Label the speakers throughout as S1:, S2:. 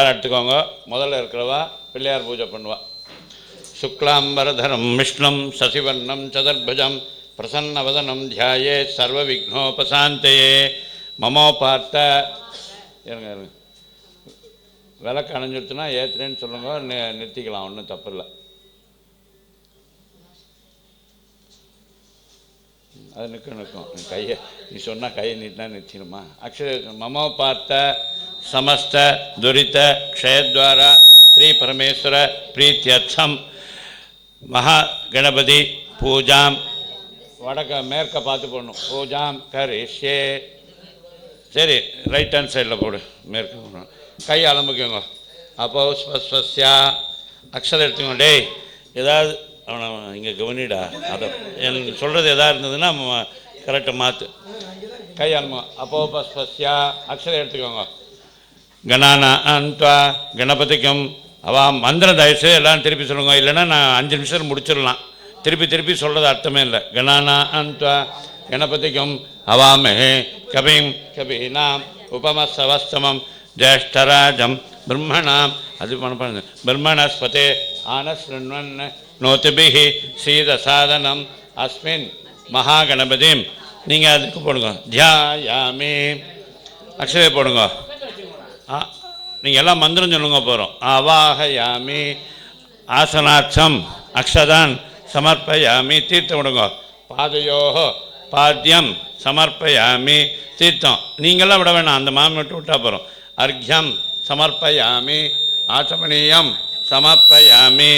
S1: எடுத்துக்கோங்க. முதல்ல இருக்கிறவா பிள்ளையார் பூஜை பண்ணுவா. சுக்லாம்பரதரம் விஷ்ணும் சசிவர்ணம் சதுர்புஜம் பிரசன்னவதனம் தியாயே சர்வ விக்னோபசாந்தயே. மமோபார்த்த இருங்க இருங்க, விளக்கு அணைஞ்சிடுச்சுன்னா ஏற்றுறேன்னு சொல்லுங்க, நிறுத்திக்கலாம், ஒன்றும் தப்பு இல்லை. அது நிற்கும் கையை நீ சொன்னால் கையை நீட்டினா நிறுத்திடுமா? மமோ பார்த்த சமஸ்த துரித க்ஷயத்வாரா ஸ்ரீ பரமேஸ்வர பிரீத்தியர்த்தம் மகா கணபதி பூஜாம் மேற்க பார்த்து போடணும். பூஜாம் கரிஷ்யே. சரி, ரைட் ஹேண்ட் சைடில் போடு, மேற்கு போடணும். கை அலம்புக்குங்க. அப்போ ஸ்வஸ்வஸ்யா அக்ஷரம் எடுத்துக்கோங்க. டேய் ஏதாவது அவனை இங்கே கவனிடா, அதை எனக்கு சொல்கிறது எதாக இருந்ததுன்னா கரெக்டாக மாற்று. கை அலம்புங்க. அப்போ ஸ்வஸ்யா அக்ஷரம் எடுத்துக்கோங்க. கணானா அன்த்வா கணபதிக்கும் அவன் மந்திரம் தயவுசெய்து எல்லாம் திருப்பி சொல்லுங்க, இல்லைன்னா நான் 5 நிமிஷம் முடிச்சிடலாம். திருப்பி சொல்கிறது அர்த்தமே இல்லை. கணானா அன்த்வா கணபதிக்கும் அவாமஹே கபிம் கபீனாம் உபமசவஸ்தமம் ஜேஷ்டராஜம் பிரம்மணாம் அது பண்ண பிரம்மணஸ்பதே ஆனஸ்ருண்வன் நோத்திபிஹி சீதசாதனம் அஸ்மின் மகாகணபதிம். நீங்கள் அதுக்கு போடுங்க. தியாயாமி அக்ஷரே போடுங்க. நீங்கள் எல்லாம் மந்திரம் சொல்லுங்க போகிறோம். அவாஹயாமி ஆசனாட்சம் அக்ஷதான் சமர்ப்பயாமி. தீர்த்தம் விடுங்க. பாதையோஹோ பாத்தியம் சமர்ப்பயாமி. தீர்த்தம் நீங்களாம் விட வேணாம், அந்த மாமி விட்டு விட்டா போகிறோம். அர்க்யம் சமர்ப்பயாமி. ஆச்சமணியம் சமர்ப்பயாமி.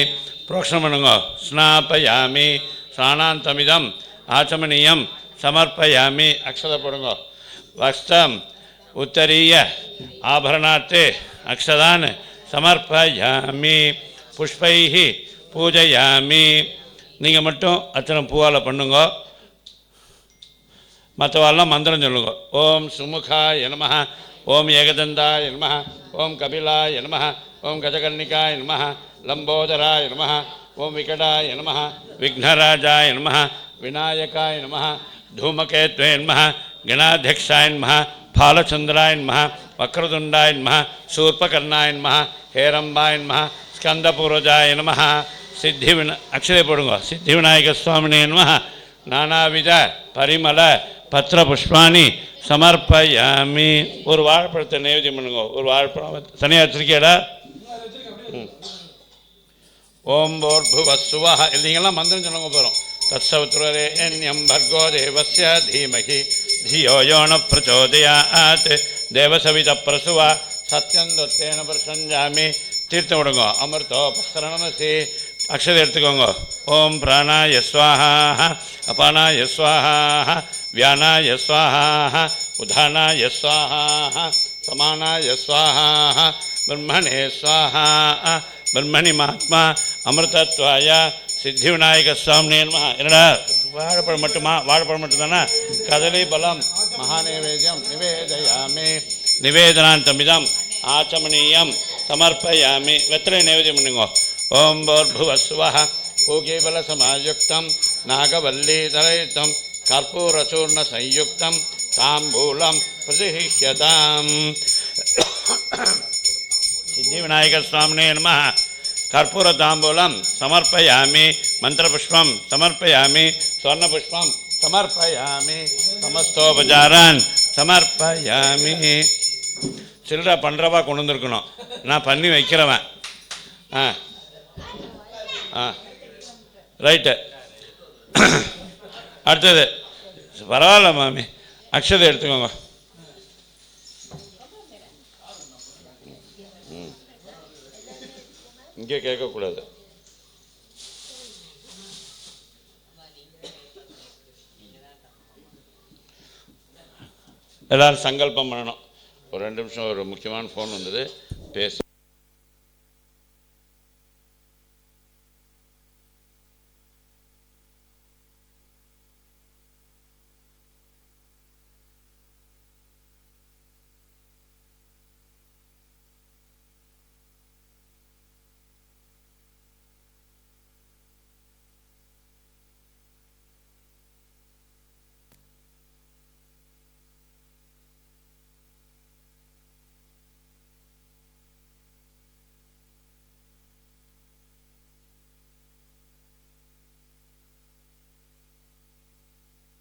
S1: புரோக்ஷனம் பண்ணுங்க. ஸ்நாபயாமி ஸ்நானாந்தமிதம் ஆச்சமணியம் சமர்ப்பயாமி. அக்ஷதப்படுங்க. வஸ்தம் உத்தரிய ஆபரணாத்தே அக்ஷதான் சமர்ப்பயாமி. புஷ்பைஹி பூஜையாமி. நீங்கள் மட்டும் அத்தனை பூவால் பண்ணுங்க, மற்றவாள்லாம் மந்திரம் சொல்லுங்க. ஓம் சுமுகாய நமஹ, ஓம் ஏகதந்தாய நமஹ, ஓம் கபிலாய நமஹ, ஓம் கஜகர்ணிகாய நமஹ, லம்போதராய நமஹ, ஓம் விகடாய நமஹ, விக்னராஜாய நமஹ, விநாயகாய நமஹ, தூமகேத்வே நமஹ, கணாध्यक्षाय நமஹ, பாலச்சந்திராய நமஹ, வக்ரதுண்டாய நமஹ, சூர்பகர்ணாய நமஹ, ஹேரம்பாய நமஹ, ஸ்கந்தபூர்வஜாய நமஹ. சித்தி அக்ஷரே போடுங்க. சித்தி விநாயக சுவாமினே நமஹ. நானாவித பரிமள பத்திர புஷ்பாணி சமர்ப்பயாமி. ஒரு வாழைப்பழத்தை நைவேத்தியம் பண்ணுங்க. ஒரு வாழைப்பழம் தனியாக வச்சிருக்கேடா. ஓம் போர்புவஸ்வா இல்லைங்கெல்லாம் மந்திரம் சொல்லுங்க போகிறோம். தத்சவத்ரேண்யம் பர்கோ தேவஸ்ய தீமஹி धियो यो न प्रचोदयात् देवसवित प्रसुवा सत्यं दत्तेन प्रसञ्जामि. தீர்த்தம் விடுங்க. அமிர்தோபஸ்தரணமசி அக்ஷதை எடுத்துக்கோங்க. ஓம் பிராணாய ஸ்வாஹா, அபானாய ஸ்வாஹா, வியானாய ஸ்வாஹா, உதானாய ஸ்வாஹா, சமானாய ஸ்வாஹா, பிரம்மணே ஸ்வாஹா, பிரம்மணி மாத்மா அமிர்தத்வாய சித்தி விநாயக சுவாமினே நமஹ. என்னடா வாழைப்பழம் மட்டுமா? வாழைப்பழம் மட்டும்தானே. கதலி பலம் மகாநைவேத்தியம் நிவேதயாமி. நிவேதனாந்தமிதம் ஆச்சமணியம் சமர்ப்பயாமி. வெத்தலை நைவேத்தியம் பண்ணுங்க. ஓம் போர்புவஸ்வஹ பூகீபல சமாயுக்தம் நாகவல்லீதரயுக்தம் கற்பூரச்சூர்ண சயுக்தம் தாம்பூலம் பிரதிஹ்யதாம். சித்தி விநாயக சுவாமினே நமஹ. கற்பூர தாம்பூலம் சமர்ப்பயாமி. மந்திரபுஷ்பம் சமர்ப்பயாமி. ஸ்வர்ணபுஷ்பம் சமர்ப்பயாமி. சமஸ்தோபச்சாரான் சமர்ப்பயாமி. சில்லற பண்ணுறவா கொண்டு வந்துருக்கணும், நான் பண்ணி வைக்கிறவன். ரைட்டு. அடுத்தது பரவாயில்ல மாமி, அக்ஷதை எடுத்துக்கோங்க. இங்கே கேட்கக்கூடாது. எல்லோரும் சங்கல்பம் பண்ணணும். ஒரு 2 நிமிஷம் ஒரு முக்கியமான ஃபோன் வந்தது, பேச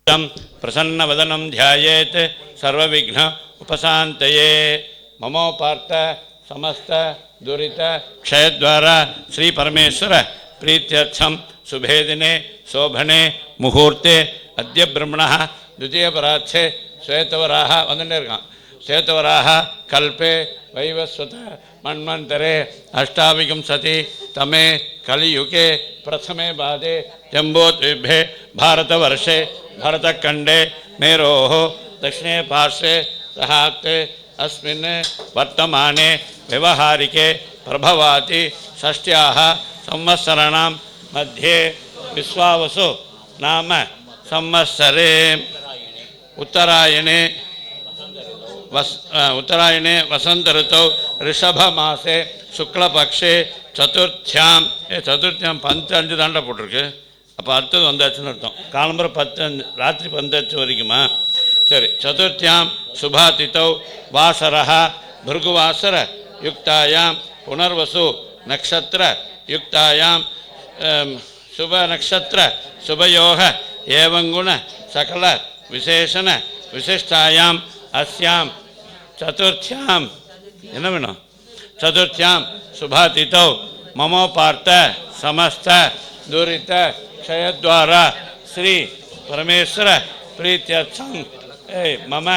S1: प्रसन्नवदनं ध्यायेत् सर्वविघ्न उपशान्तये। ममोपार्थ समस्त दुरित क्षयद्वारा श्री परमेश्वर प्रीत्यर्थम शुभे दिने शोभने मुहूर्ते अद्य ब्रह्मणः द्वितीय पराक्षे श्वेतवराह श्वेतवराह कल्पे वैवस्वत मन्वन्तरे अष्टाविंशति तमे कलियुगे प्रथमे पादे जम्बोद्वीपे भारतवर्षे भरतखण्डे मेरोः दक्षिणे पार्श्वे सहाक्ते अस्मिन् वर्तमाने व्यवहारिके प्रभवाति षष्ट्याः संवत्सराणां मध्ये विश्वावसु नाम संवत्सरे उत्तरायणे वसंत ऋतौ ऋषभमासे शुक्लपक्षे चतुर्थ्यां पंचंजु दांडा போட்டிருக்கு அப்போ அடுத்தது வந்தாச்சுன்னு அர்த்தம் காலம்பரம் 10 ராத்திரி 10 வரைக்குமா சரி சதுர்த்தியாம் சுபாதிதௌ வாசரः भृगुवासर युक्तायां पुनर्वसु नक्षत्र युक्तायां शुभ नक्षत्र शुभयोग एवं गुण सकल विशेषण विशिष्टायां अस्यां चतुर्थ्यां चतुर्थ्यां शुभातिथौ ममोपार्थ समस्त दुरित क्षयद्वारा श्री परमेश्वर प्रीत्यर्थं मम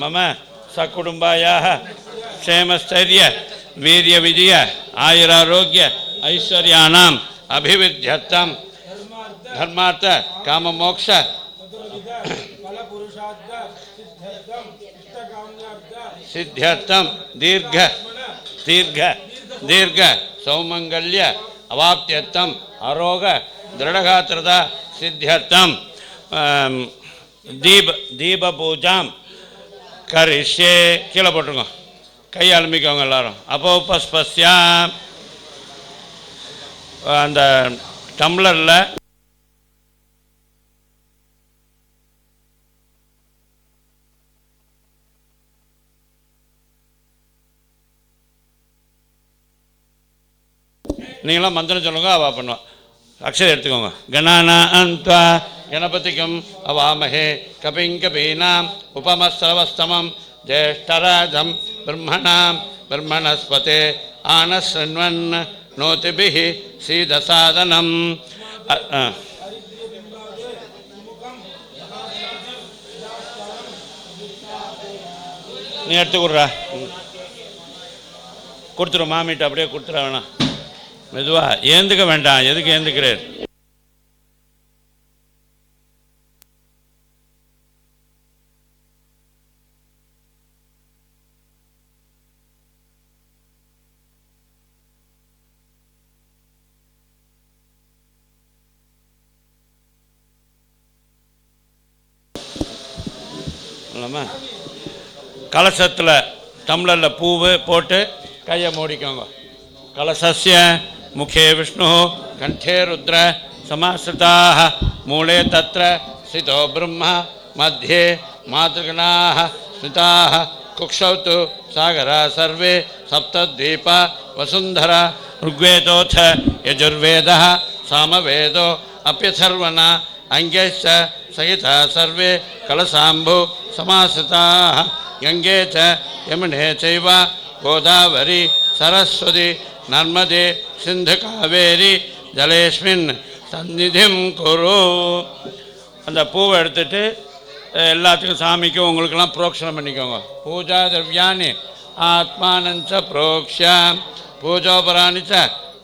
S1: मम सकुटुम्बायाः क्षेमस्थैर्य वीर्य विजय आयुरारोग्य ऐश्वर्याणाम् अभिवृद्ध्यर्थं धर्मार्थ काममोक्ष सिद्ध्यर्थं दीर्घ दीर्घ दीर्घ सौमंगल्य अवाप्त्यर्थम आरोग दृढ़गात्रता सिद्ध्यर्थम दीप पूजा करिष्ये கீழே போட்டுருங்க கை அலம்பிக்கோங்க எல்லாரும் அப்போபஸ்பஸ்யா அந்த டம்ளரில் நீங்களாம் மந்திரம் சொல்லுங்க அவா பண்ணுவா அக்ஷரம் எடுத்துக்கோங்க கணானாந்த்வா गणपतिकं अवामहे कपिं कपीनाम् उपमस्रवस्तमं ज्येष्ठराजं ब्रह्मणस्पते आनशृण्वन् नोतिभिः सीदसादनम् நீ எடுத்து கொடுறா கொடுத்துரு மாமிட்ட அப்படியே கொடுத்துட வேணாம் மெதுவா ஏந்துக்க வேண்டாம் எதுக்கு ஏந்துக்கிறேன் கலசத்தில் டம்ளரில் பூவு போட்டு கையை மூடிக்கோங்க कलशस्य मुखे विष्णु कंठे रुद्र समाश्रिताः मूले तत्र स्थितो ब्रह्मा मध्ये मातृगणाः स्मिताः कुक्षौ तु सागरा सर्वे सप्तद्वीपा वसुन्धरा ऋग्वेदोऽथ यजुर्वेदः सामवेदो अप्यथर्वणा अंगैश्च सहिता सर्वे कलशाम्बु समाश्रिताः गंगे च यमुने चैव गोदावरी सरस्वती नर्मदे सिंधु कावेरी जलेस्मिन् सन्निधिं कुरु அந்த பூவை எடுத்துட்டு எல்லாத்துக்கும் சாமிக்கு உங்களுக்கெல்லாம் புரோக்ஷனம் பண்ணிக்கோங்க பூஜா திரவியானி ஆத்மானஞ்ச புரோக்ஷாம் பூஜோபராணிச்ச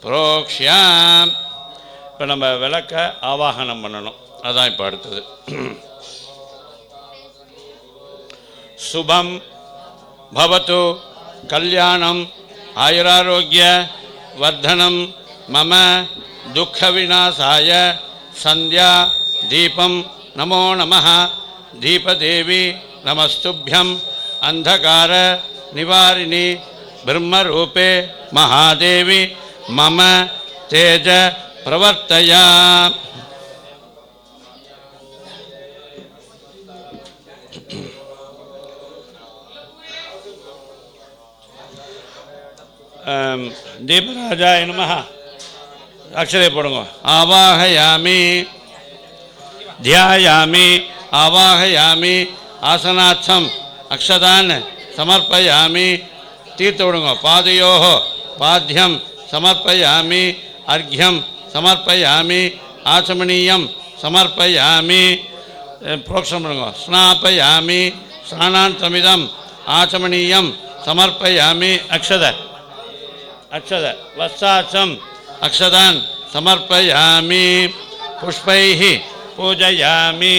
S1: புரோக்ஷாம் இப்போ நம்ம விளக்க ஆவாகனம் பண்ணணும் அதான் இப்போ அடுத்தது சுபம் भवतु कल्याणम आयुरारोग्य वर्धनम मम दुख विनाशाय संध्या दीपम नमो नमः दीपदेवी नमस्तुभ्यं अंधकार निवारिणी ब्रह्मरूपे महादेवी मम तेज प्रवर्तया दीपराजाय नमः अक्षरे पढ़ूंगा आवाहयामि ध्यायामि आवाहयामि आसनार्थम अक्षतान समर्पयामि तीर्थविडुंगो पादयोः पाद्यं समर्पयामि अर्घ्यं समर्पयामि आचमनीयं समर्पयामि प्रोक्षणं स्नापयामि स्नानान्तमिदम् आचमनीयं समर्पयामि अक्षत वस्त्राचम अक्षतान् समर्पयामि पुष्पैः पूजयामि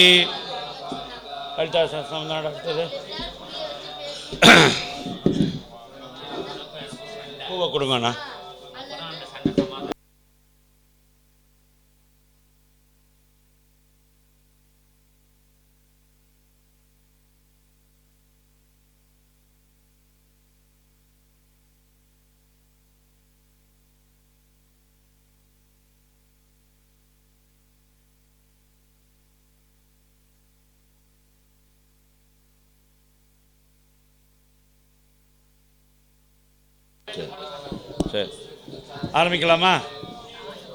S1: பூவை கொடுங்கண்ணா. சரி ஆரம்பிக்கலாமா?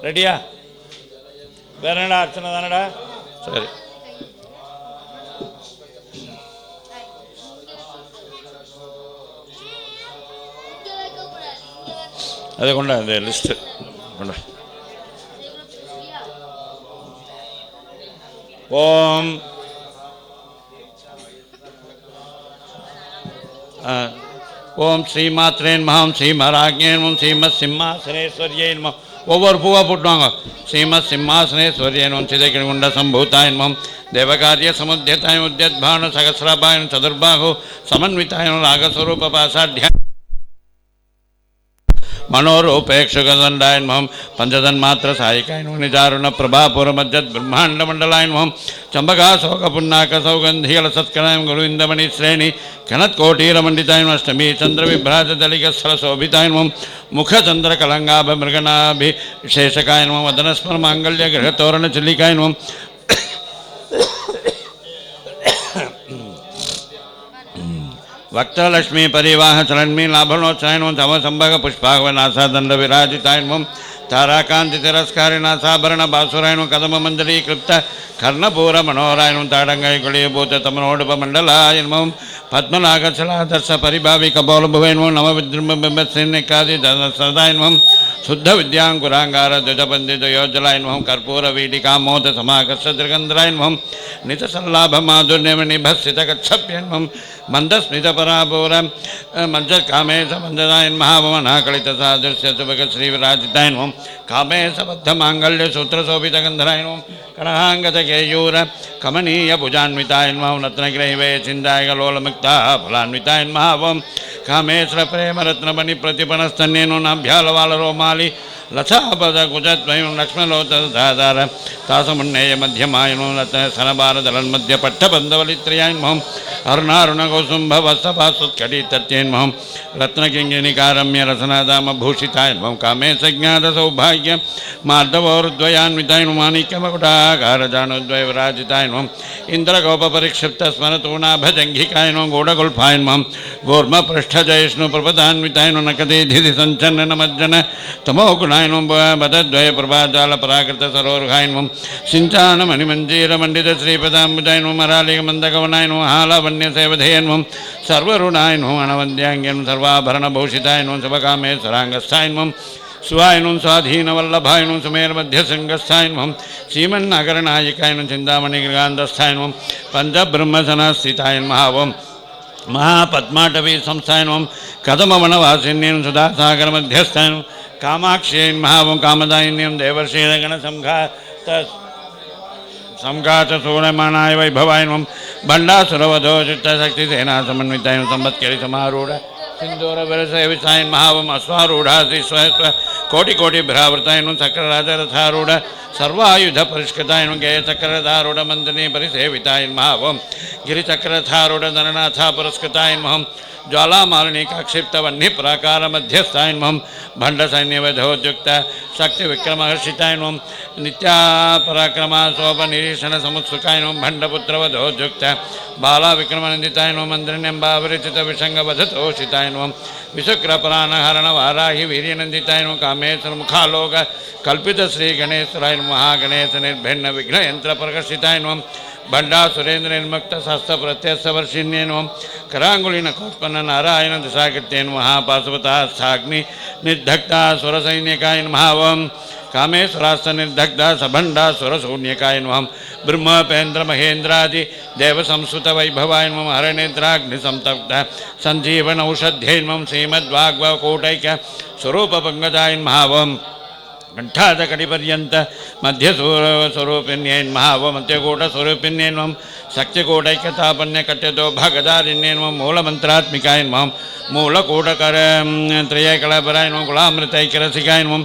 S1: ரெடியா? வேற என்னடா அர்ச்சனை தானடா? சரி அதை கொண்டா இந்த லிஸ்ட்டு கொண்டா. ஓம் ஓம் ஸ்ரீமாத்ரே நமः ஸ்ரீமராஜ்ஞே நமः ஸ்ரீமத் சிம்மாசனேஸ்வரியே நமः. ஒவ்வொரு பூவாக போட்டுவாங்க. ஸ்ரீமத் சிம்மாசனேஸ்வரியே நமः சிதைக்கிகுண்ட சம்பூதாய நமः தேவகாரிய சமுத்தியதாய உத்யத்பான சகசிராபாய சதுர்பாஹு சமன்விதாய ராகஸ்வரூப பாசாட்ய मनोरूपेक्षुगदंडाय नमः पंचतन्मात्र सायिकाय नमः निजारुण प्रभापुरमज्जत् ब्रह्मांडमंडलाय नमः चंबकाशोकपुन्नाक सौगंधीलसत्कराय गुरुविंदमणि श्रेणी कनत्कोटीरमंडिताय नमः अष्टमी चंद्रविभ्राजदलिकस्थलशोभिताय नमः मुखचंद्रकलंगाभमृगनाभिशेषकाय नमः वदनस्मरमांगल्य गृहतोरणचिल्लिकाय नमः वक्त्रलक्ष्मी परिवाह चरण्मी लाभनोत्साय नमः तमसंभग पुष्पावनासा दंड विराजिताय नमः ताराकांति तिरस्कारि नासाभरण बासुराय नमः कदम मंजरी कृप्त कर्णपूर मनोहराय नमः ताडंगाय गुळीभूत तमनोडप मंडलाय नमः पद्मनागचलादर्श परिभावी कपोल भुवे नमः नव विजृंभबिंबश्रीनिकादि सदाय नमः शुद्ध विद्यांकुरांगार द्विजबंधित योज्जलाय नमः कर्पूर वीटिका मोद समाकर्ष त्रिगंधराय नमः नितसल्लाभ माधुर्यमणिभस्सित कच्छप्य नमः मंदस्मितपरापूर मंजकामेश मंजदाय महावमनाकलित सादृश्य सुभग श्रीविराजिताय नमः कामेश बद्धमांगल्य सूत्रशोभितगंधराय नमः कणहांगत केयूर कमनीय भुजान्विताय नमः रत्नग्रहिवे चिन्दाय लोलमुक्ता फलान्विताय नमः कामेश्वर प्रेम रत्नमणि प्रतिपणस्तन्येनो नाभ्यालवाल रोमाली लक्षापद कुजत्वयं लक्ष्मणोत्तधाधार तासमुन्नेय मध्यमायनो रत्न सनबारदलन्मध्य पट्टबन्धवलित्रयाय नमः अरुणारुण कौसुम्भ वत्सभासुत्कटी तत्येन नमः रत्नकिङ्गिनिकारम्य रसनादामभूषिताय नमः कामेश ज्ञात सौभाग्य मार्दवोर्द्वयान्विताय नमः माणिक्यमकुटाकारजानुद्वय विराजिताय नमः इन्द्रगोपपरिक्षिप्त स्मरतूणाभजङ्घिकाय नमः गूढगुल्फाय नमः घोर्मपृष्ठजयिष्णुप्रपदान्विताय नमः नकदेधिधि सञ्चन्नमज्जन तमोगुणाय नमः बदद्वय प्रभाजाल पराकृत सरोरुहाय नमः सिञ्चानमणिमञ्जीरमण्डित श्रीपदाम्बुजाय नमः मरालिकमन्दगवनाय नमः हालावन्यसेवधेय नमः सर्वरुणाय नमः अनवद्याङ्ग्य नमः सर्वाभरणभूषिताय नमः शुभकामेश्वराङ्गस्थाय नमः शिवाय नमः स्वाधीनवल्लभाय नमः सुमेरमध्यसङ्गस्थाय नमः श्रीमन्नागरनायिकाय नमः चिन्तामणिगृहान्धस्थाय नमः पञ्चब्रह्मसनस्थिताय नमः ओम् महापद्माटवी संस्थाय नमः कदमवनवासिन्यं सुधासागरमध्यस्थाय नमः कामाक्ष्यै नमः ओं कामदायिन्यं देवर्षिगणसंघात संघात सूर्यमानाय वैभवाय नमः भण्डासुरवधो चित्तशक्तिसेना समन्विताय संवत्करी समारूढ सिन्दूरविरसविसाय नमः ओं अश्वारूढासि स्वस्व कोटिकोटिभ्रावृताय नमः चक्रराजरथारूढ सर्वायुधपरिष्कृताय नमः गेयचक्रधारूढ मन्दिनी परिसेविताय नमः ओं गिरिचक्रधारूढ धननाथा पुरस्कृताय नमः ज्वालामालिनीकाक्षिप्तवह्नि प्राकार मध्यस्थाय नमः भण्डसैन्यवधोद्युक्त शक्तिविक्रमहर्षिताय नमः नित्यापराक्रमा सोपनिरीक्षण समुत्सुकाय नमः भण्डपुत्रवधोद्युक्त बालाविक्रमनन्दिताय नमः मन्त्रिण्यम्बावरिचित विषङ्गवधतोषिताय नमः विशुक्रपराणहरणवाराहि वीर्यनन्दिताय नमः कामे कामेश्वर मुखालोक कल्पित श्री गणेश्वराय नमः गणेश निर्भिन्न विघ्न यंत्र प्रकर्षिताय नमः भंडा सुरेंद्र निर्मुक्त शस्त्र प्रत्यक्षवर्षिण्ये नमः करांगुलिन कौत्पन्न नारायण दिशाकृत्ये नमः पाशुपता साग्नि निर्धक्ता सुरसैन्यकाय नमः ओम कामेश्वरास्त्र निर्दग्ध सबंडा सुरशून्यकाय नमः ब्रह्मपेन्द्र महेन्द्रादि देव संस्कृत वैभवाय नमः हरनेत्राग्नि संतप्त संजीवन औषध्यै नमः श्रीमद्वाग्वकोटैक स्वरूप पंकजाय नमः ओम कंठाद कटिपर्यंत मध्य स्वरूपिण्ये नमः ओम मध्यकोट स्वरूपिण्ये नमः शक्तिकोटैक्यतापन्य कट्यतो भगदारिण्ये नमः मूलमंत्रात्मिकाय नमः मूलकोटकर त्रयकलपराय नमः कुलामृतैकरसिकाय नमः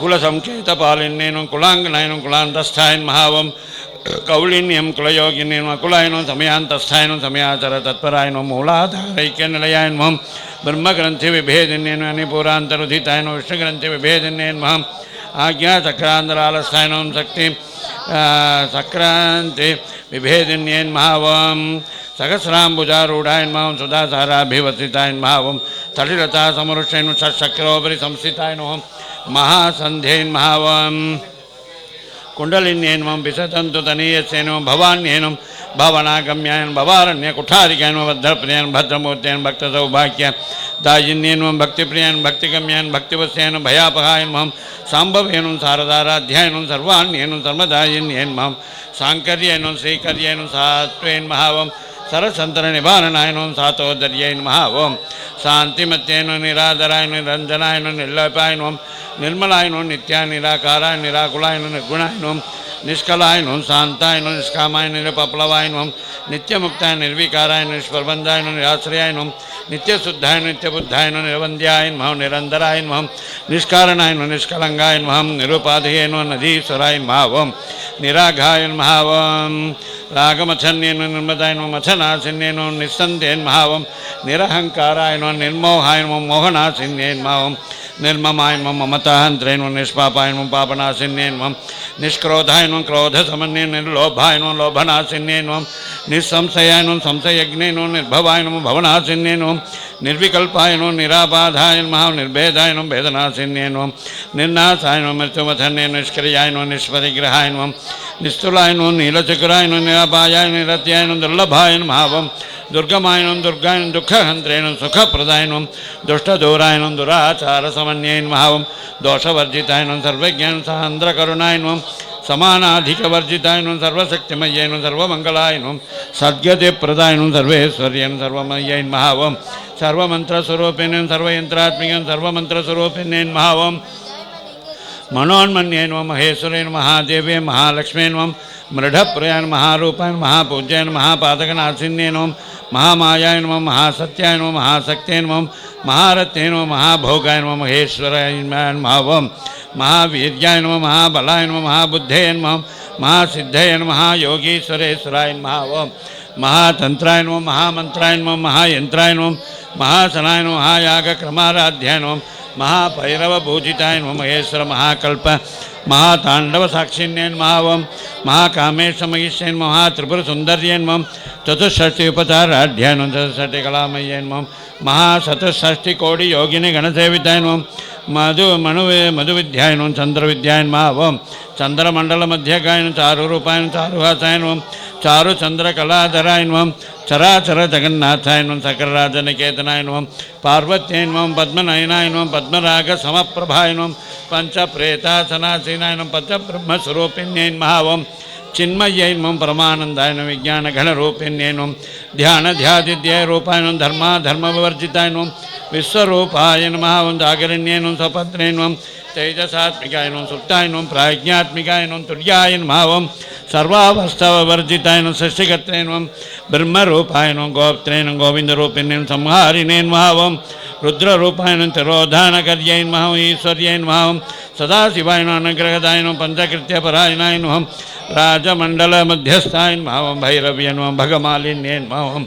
S1: कुलसंकेतपालिन्ये नमः कुलांगनाय नमः कुलान्तस्थाय नमः ओम कौलिन्यं कुलयोगिन्ये नमः कुलाय नमः समयान्तस्थाय नमः समयाचर तत्पराय नमः मूलाधारैक्यनिलयाय नमः ब्रह्मग्रंथि विभेदिन्ये नमः निपुरान्तरुधिताय नमः विष्णुग्रंथि विभेदिन्ये नमः आज्ञा चक्रान्तरालस्थाय नमः शक्ति सक्रांति विभेदिन्ये नमः ओम सहस्राम्बुजारूढाय नमः सुधासाराभिवसिताय नमः ओम तटिलता समरुष्य नमः षट्चक्रोपरि संस्थिताय नमः महासन्ध्यै नमः ओम कुंडलिन्ये नमः विसतन्तु तनीयस्ये नमः भवान्ये नमः भवनागम्याय नमः भवारण्य कुठारिकाय नमः भद्रप्रियाय भद्रमूर्त्याय भक्तसौभाग्य दायिन्ये नमः भक्तिप्रियाय भक्तिगम्याय भक्तिवस्याय नमः भयापहाय नमः सांभवे नमः शारदाराध्याय नमः सर्वाण्ये नमः सर्वदायिन्ये नमः सांकर्ये नमः श्रीकर्ये नमः सात्वे नमः ओम सरसंतर निवारणाय नमः सातोदर्ये नमः ओम शांतिमत्ये नमः निराधराय नमः निरंजनाय नमः निर्लोपाय नमः निर्मलाय नमः नित्याय निराकाराय निराकुलाय नमः निर्गुणाय नमः निष्कलाय नमः शांताय नमः निष्कामाय निरपप्लवाय नमः नित्यमुक्ताय निर्विकाराय निष्प्रबंधाय नमः निराश्रयाय नमः नित्यशुद्धाय नित्यबुद्धाय नमः निरवन्द्याय नमः निरंतराय नमः निष्कारणाय नमः निष्कलंगाय नमः निरुपाधेय नमः नदीश्वराय नमः ओम निराघाय नमः ओम रागमथन्ये नमः निर्मदाय नमः मथनासिन्ये नमः निस्सन्देय नमः ओम निरहंकाराय नमः निर्मोहाय नमः मोहनासिन्ये नमः ओम निर्ममाय नमः ममताहन्त्रे नमः निष्पापाय नमः पापनासिन्ये नमः निष्क्रोधाय नमः क्रोधसमन्ये निर्लोभाय नमः लोभनासिन्ये नमः निस्संशयाय नमः संशयज्ञे नमः निर्भवाय नमः भवनासिन्ये नमः निर्विकल्पाय नमः निराबाधाय नमः निर्भेदाय नमः भेदनासिन्ये नमः निर्नाशाय नमः मृत्युमथन्ये निष्क्रियाय नमः निष्परिग्रहाय नमः निस्तुलाय नमः नीलचक्राय नमः निरापायाय निरत्याय नमः दुर्लभाय नमः ओम दुर्गमाय नमः दुर्गाय नमः दुःखहन्त्रे नमः सुखप्रदाय नमः दुष्टदूराय नमः दुराचारसमन्ये नमः ओम दोषवर्जिताय नमः सर्वज्ञाय नमः सान्द्रकरुणाय नमः समानाधिकवर्जिताय नमः सर्वशक्तिमये नमः सर्वमङ्गलाय नमः सद्गतिप्रदाय नमः सर्वेश्वर्ये नमः सर्वमये नमः ओम सर्वमन्त्रस्वरूपिणे नमः सर्वयन्त्रात्मिके नमः सर्वमन्त्रस्वरूपिणे नमः ओम मनोन्मन्ये नमः महेश्वरे नमः महादेवे महालक्ष्मे नमः मृढप्रियाय नमः महारूपाय नमः महापूज्याय नमः महापादकनाशिन्ये नमः महामायाय नमः महासत्याय नमः महाशक्ते नमः महारत्ने नमः महाभोगाय नमः महेश्वराय नमः ओम महावीर्याय नमः महाबलाय नमः महाबुद्धये नमः महासिद्धये नमः महायोगीश्वरेश्वराय नमः ओम महातंत्राय नमः महामंत्राय नमः महायंत्राय नमः महासनाय नमः महायागक्रमाराध्याय नमः महाभैरवपूजिताय नमः महेश्वर महाकल्प महातांडवसाक्षिण्ये नमः ओम महाकामेशमयिष्ये नमः महात्रिपुरसुन्दर्ये नमः चतुष्षष्टि उपचाराढ्याय नमः चतुष्षष्टिकलामये नमः महाशतषष्टिकोटियोगिनि गणसेविताय नमः मधुविद्याय नमः चंद्रविद्याय नमः ओम चंद्रमंडलमध्यगाय नमः चारुरूपाय नमः चारुहासाय नमः चारुचंद्रकलाधराय नमः चराचर जगन्नाथाय नमः सकलराजनिकेतनाय नमः पार्वत्यै नमः पद्मनयनाय नमः पद्मरागसमप्रभाय नमः पंचप्रेतासनासीनाय नमः पंचब्रह्मस्वरूपिण्यै नमः ओम चिन्मयै नमः परमानन्दाय नमः विज्ञानघनरूपिण्यै नमः ध्यानध्यादिद्याय रूपाय नमः धर्मविवर्जिताय नमः विश्वरूपाय नमः ओम जागरण्ये नमः स्वपत्ने नमः तेजसात्मिकाय नमः सुप्ताय नमः प्राज्ञात्मिकाय नमः तुर्याय नमः ओम सर्वावस्थावर्जिताय नमः सृष्टिकर्त्रे नमः ब्रह्मरूपाय नमः गोप्त्रे नमः गोविन्दरूपिणे नमः संहारिणे नमः ओम रुद्ररूपाय नमः तिरोधानकर्यै नमः ईश्वर्यै नमः ओम सदाशिवाय नमः अनुग्रहदाय नमः पंचकृत्यपरायणाय नमः राजमण्डलमध्यस्थाय नमः ओम भैरव्यै नमः भगमालिन्ये नमः ओम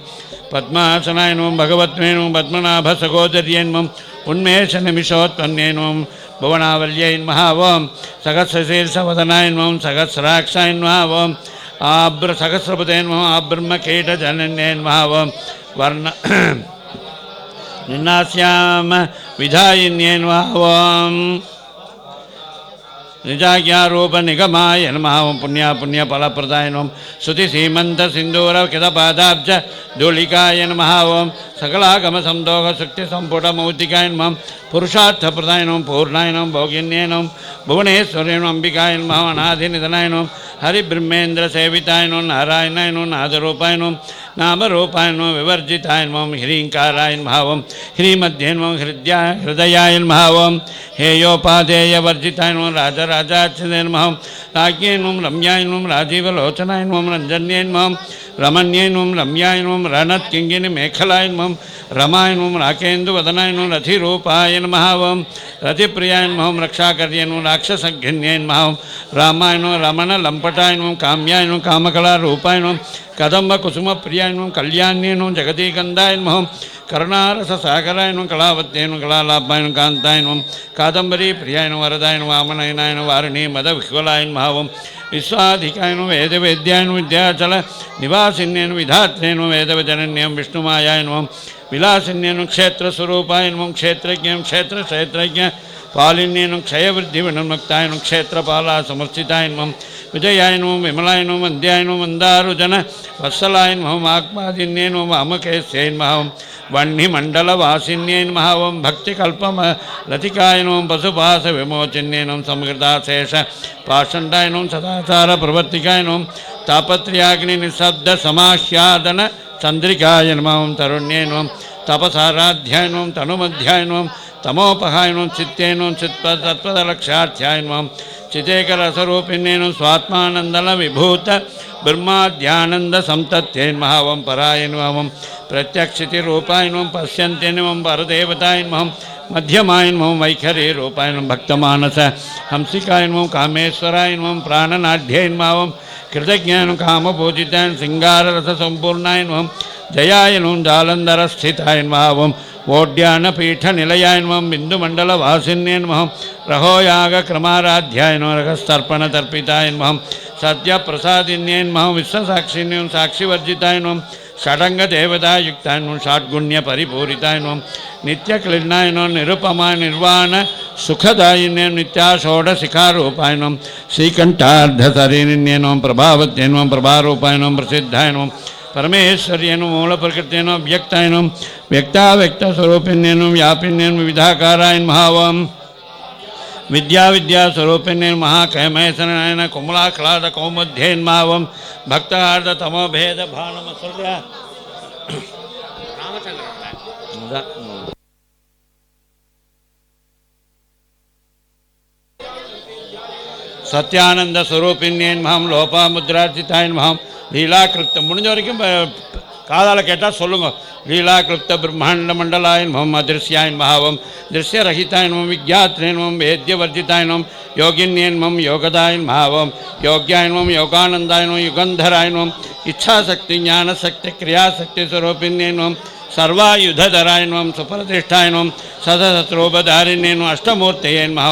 S1: पद्मासनाय नमः भगवत्मे नमः पद्मनाभसहोदर्यै नमः उन्मेषनिमिषोत्पन्ने नमः भुवनावल्यै नमः ओम सहस्रशीर्षवदनाय नमः सहस्राक्षाय नमः ओम सहस्रपदे नमः आब्रह्मकीटजनन्ये नमः ओम वर्ण निन्नास्याम विधायिन्ये नमः ओम निजाज्ञारूप निगमाय नमः ओं पुण्य पुण्य फलप्रदाय नमः स्तुति सीमंत सिंदूर कृतपादाब्ज धूलिकाय नमः ओं सकलागम संदोग शक्ति संपुट मौतिकाय नमः पुरुषार्थ प्रदाय नमः पूर्णाय नमः भोगिन्ये नमः भुवनेश्वरी नमः अंबिकाय नमः अनादि निधनाय नमः हरिब्रह्मेन्द्र सेविताय नमः नारायणाय नमः नादरूपाय नमः नामरूपाय नमः विवर्जिताय नमः ह्रींकाराय नमः ओं ह्रीमध्ये नमः हृदयाय नमः ओं हेयोपादेय वर्जिताय नमः राजराजाच्युताय नमः राज्ञे नमः रम्याय नमः राजीवलोचनाय नमः रंजन्ये नमः रमण्ये नमः रम्याय नमः रणत्किङ्गिनि मेखलाय नमः रमाय नमः राकेन्दुवदनाय नमः रथिरूपाय नमः ओं रतिप्रियाय नमः रक्षाकर्ये नमः राक्षसघ्न्ये नमः रामाय नमः रमण लंपटाय नमः काम्याय नमः कामकलारूपाय नमः कदम्ब कुसुमप्रियाय नमः कल्याण्ये नमः जगदीकन्दाय नमः करुणारससागराय नमः कलावत्ये नमः कलालाभाय नमः कान्ताय नमः कादम्बरी प्रियाय नमः वरदाय नमः वामनयनाय नमः वारिणी मदविह्वलाय नमः ओं विश्वाधिकाय नमः वेदवेद्याय नमः विद्याचल निवासिन्ये नमः विधात्रे नमः वेदवजनन्ये नमः विष्णुमायाय नमः विलासिन्ये नमः क्षेत्रस्वरूपाय नमः क्षेत्रज्ञ क्षेत्रक्षेत्रज्ञ पालिन्ये नमः क्षयवृद्धिविनिर्मुक्ताय नमः क्षेत्रपाला समर्चिताय नमः विजयाय नमः विमलाय नमः वन्द्याय नमः मन्दारुजन वत्सलाय नमः वाक्पादिन्ये नमः वामकेश्यै नमः वह्निमण्डलवासिन्ये नमः ओं भक्तिकल्पम लतिकाय नमः पशुपाशविमोचिन्ये नमः समृताशेष पाषण्डाय नमः सदाचार प्रवर्तिकाय नमः तापत्र्याग्निनिःशब्दसमाह्यादन चन्द्रिकाय नमः ओं तरुण्ये नमः तपसाराध्याय नमः तनुमध्याय नमः तमोपहाय नमः चित्ते नमः चित्तत्पदलक्ष्यार्थ्याय नमः चितेकरसरूपिण्ये नमः स्वात्मानन्दल विभूत ब्रह्माद्यानंद संतत्ये नमः ओं पराय नमः ओं प्रत्यक्षितिरूपाय नमः पश्यन्ते नमः परदेवताय नमः मध्यमाय नमः वैखरी रूपाय नमः भक्तमानस हंसिकाय नमः कामेश्वराय नमः प्राणनाढ्ये नमः ओं कृतज्ञाय नमः कामपूजिताय सिंगाररससम्पूर्णाय नमः जयाय नमः जालन्धरस्थिताय नमः ओं वोड्यानपीठनिलयाय नमः बिन्दुमण्डलवासिन्ये नमः रहोयागक्रमाराध्याय नमः रघस्तर्पणतर्पिताय नमः सद्यप्रसादिन्ये नमः विश्वसाक्षिन्ये नमः साक्षिवर्जिताय नमः षडङ्गदेवतायुक्ताय नमः षड्गुण्यपरिपूरिताय नमः नित्यक्लिन्नाय नमः निरुपमाय निर्वाण सुखदायिन्ये नित्याषोडशिखारूपाय नमः श्रीकण्ठार्धशरीरिण्ये नमः प्रभावत्ये नमः प्रभारूपाय नमः प्रसिद्धाय नमः परमेश्वर्ये नमः मूलप्रकृत्ये नमः व्यक्ताय नमः व्यक्ताव्यक्तस्वरूपिण्ये नमः व्यापिन्ये नमः विविधाकाराय नमः ओं विद्याविद्यास्वरूपिण्ये नमः कैमयसनाय कुमलाह्लादकौमुद्ये नमः ओं भक्तार्धतमोभेदभानमसुर्य सत्यानंद स्वरूपिण्ये नमः लोपामुद्रार्जिताय नमः लीलाकृत முடிஞ்ச வரைக்கும் காதால கேட்டால் சொல்லுங்க लीलाकृत ब्रह्मांड मंडलाय नमः अदृश्याय नमः ओं दृश्यरहिताय नमः विज्ञात्रे नमः वेद्यवर्जिताय नमः योगिन्ये नमः योगदाय नमः ओं योग्याय नमः योगानंदाय नमः युगंधराय नमः इच्छाशक्ति ज्ञानशक्ति क्रियाशक्ति स्वरूपिण्ये नमः सर्वायुधधराय नमः सुप्रतिष्ठाय नमः सतशत्रोपधारिण्ये नमः अष्टमूर्तये नमः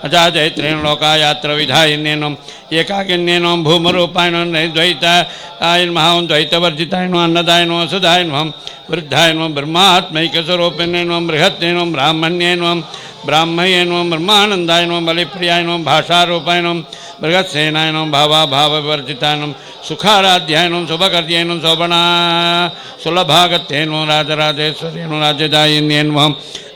S1: अजाजयत्रेण लोकायात्र विधायिन्ये नमः एकाकिन्ये नमः भूमरूपाय नमः द्वैताय नमः द्वैतवर्जिताय नमः अन्नदाय नमः सुधाय नमः वृद्धाय नमः ब्रह्मात्मैकस्वरूपिण्ये नमः बृहत्ये नमः ब्राह्मण्ये नमः ब्राह्मये नमः ब्रह्मानन्दाय नमः बलिप्रियाय नमः भाषारूपाय नमः बृहत्सेनाय नमः भावाभाववर्जिताय नमः सुखाराध्याय नमः शुभकर्ये नमः शोभना सुलभागत्ये नमः राजराजेश्वर्ये नमः राजदायिन्ये नमः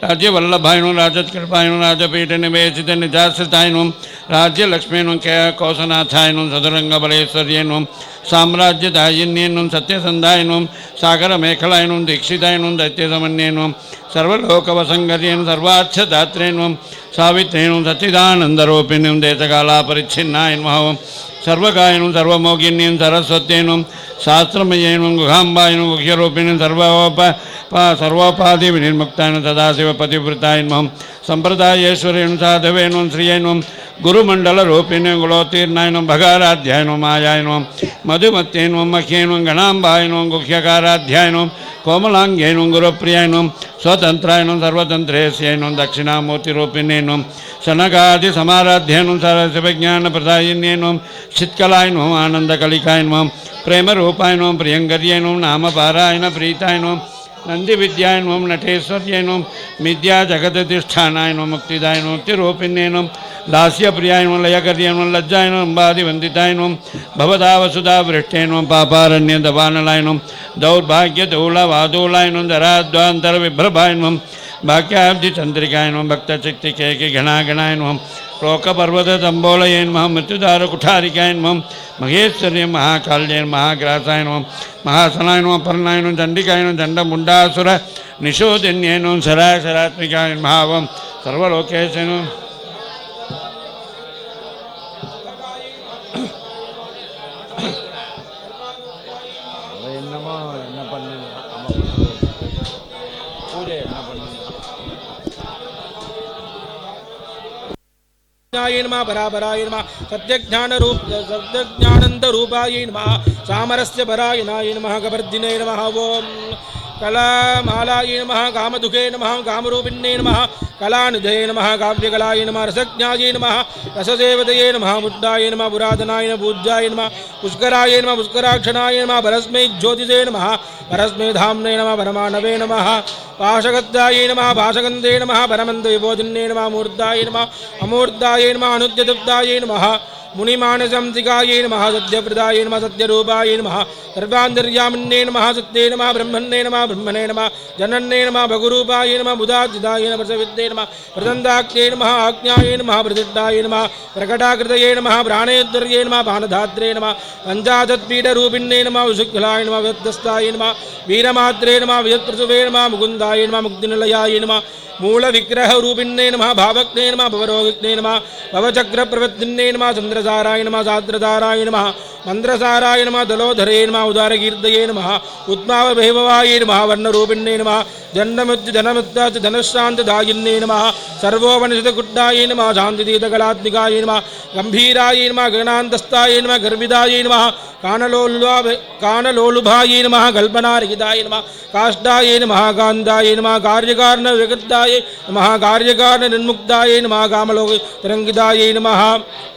S1: राज्यवल्लभाय नमः राजत्कृपाय नमः राजपीठनिवेशित निजाश्रिताय नमः राज्यलक्ष्मी नमः कौशनाथाय नमः सदुरंगबलेश्वर्ये नमः साम्राज्यदायिन्ये नमः सत्यसन्धाय नमः सागरमेखलाय नमः दीक्षिताय नमः दैत्यसमन्ये नमः सर्वलोकवसंगर्ये नमः सर्वार्थदात्रे नमः सावित्रे नमः सच्चिदानन्दरूपिणे नमः देशकालापरिच्छिन्नाय नमः सर्वकाय नमः सर्वमोगिन्ये नमः सरस्वत्यै नमः शास्त्रमये नमः गुहाम्बाय नमः गुह्यरूपिणे सर्वोपाधि विनिर्मुक्ताय नमः सदाशिवपतिवृताय नमः संप्रदायेश्वरे नमः साधवे नमः श्रियै नमः गुरुमण्डलरूपिणे गुणोत्तीर्णाय नमः भगाराध्याय नमः मायाय नमः मधुमत्यै नमः मह्ये नमः गणाम्बाय नमः गुह्यकाराध्याय नमः कोमलाङ्ग्यै नमः गुरुप्रियाय नमः स्वतन्त्राय नमः सर्वतन्त्रेस्यै नमः दक्षिणामूर्तिरूपिणे नमः शनकादिसमाराध्याय नमः सरस्वज्ञानप्रदायिन्ये नमः चित्कलाय नमः आनन्दकलिकाय नमः प्रेमरूपाय नमः प्रियङ्कर्यै नमः नामपारायण प्रीताय नमः नंदिविद्याय नमः नटेश्वर्यै नमः मिद्या जगदधिष्ठानाय नमः मुक्तिदाय नमः मुक्तिरूपिण्ये नमः लास्यप्रियाय नमः लयकर्याय नमः लज्जाय नमः अम्बादिवन्दिताय नमः भवदावसुधा वृष्टे नमः पापारण्यदवानलाय नमः दौर्भाग्यदौलवादोलाय नमः दराद्वान्तरविभ्रभाय नमः भाग्याब्धिचन्द्रिकाय नमः भक्तचित्तिकेके गणागणाय नमः लोकपर्वतदम्बोलये नमः मृत्युदारकुठारिकाय नमः महेश्वर्य महाकाल्ये महाग्रासाय नमः महासनाय नमः पर्णाय नमः चण्डिकाय नमः चण्डमुण्डासुर निशोधिन्ये नमः सरासरात्मिकाय नमः ओं सर्वलोकेश नमः
S2: नमः परापराय नमः सत्यज्ञानंद रूपाय नमः सामरस्य परायणाय नमः कपर्दिने नमः ओम कलामालाय नमः कामदुखे नमः कामरूपिण्ये नमः कलानिधये नमः काव्यकलाय नमः रसज्ञाय नमः रसदेवतये नमः मुद्दाय नमः पुरातनाय नमः पूज्याय नमः पुष्कराय नमः पुष्कराक्षणाय नमः परस्मै ज्योतिषे नमः परस्मै धाम्ने नमः परमाणवे नमः पाशगद्दाय नमः पाशगन्धे नमः परमन्तविबोधिन्ये नमः मूर्धाय नमः अमूर्धाय नमः अनुद्यतुब्धाय नमः मुनिमानसंसिकाय नमः सत्यप्रदाय नमः सत्यरूपाय नमः सर्वान्तर्यामिन्ये नमः सत्ये नमः ब्रह्मणे नमः ब्रह्मणे नमः जनन्ये नमः भगुरूपाय नमः बुधाजिदाय नमः प्रसविद्ये नमः प्रदन्ताख्ये नमः आज्ञाय नमः प्रतिष्ठाय नमः प्रकटाकृतये नमः प्राणेश्वर्ये नमः पानधात्रे नमः पञ्चाशत्पीठरूपिण्ये नमः विशुक्लाय नमः व्यक्तस्थाय नमः वीरमात्रे नमः विजत्प्रसुवे नमः मुकुन्दाय नमः मुक्तिनिलयाय नमः मूलविग्रहरूपिण्ये नमः भावज्ञे नमः भवरोगिज्ञे नमः भवचक्रप्रवृत्तिन्ये नमः चन्द्रसाराय नमः साद्रसाराय नमः मन्द्रसाराय नमः दलोधरे नमः उदारकीर्तये नमः उत्मावभैभवाय नमः वर्णरूपिण्ये नमः जन्ममृत्युधनमुत्ताच धनश्रान्तदायिन्ये नमः सर्वोपनिषदकुट्टाय नमः शान्तितीतकलात्मिकाय नमः गम्भीराय नमः गगनान्तस्थाय नमः गर्विदाय नमः कानलोलुभाय नमः कल्पनारहिताय नमः काष्ठाय नमः कान्ताय नमः कार्यकारणविकृताय नमः कार्यकारणनिर्मुक्ताय नमः कामलोकतरङ्गिताय नमः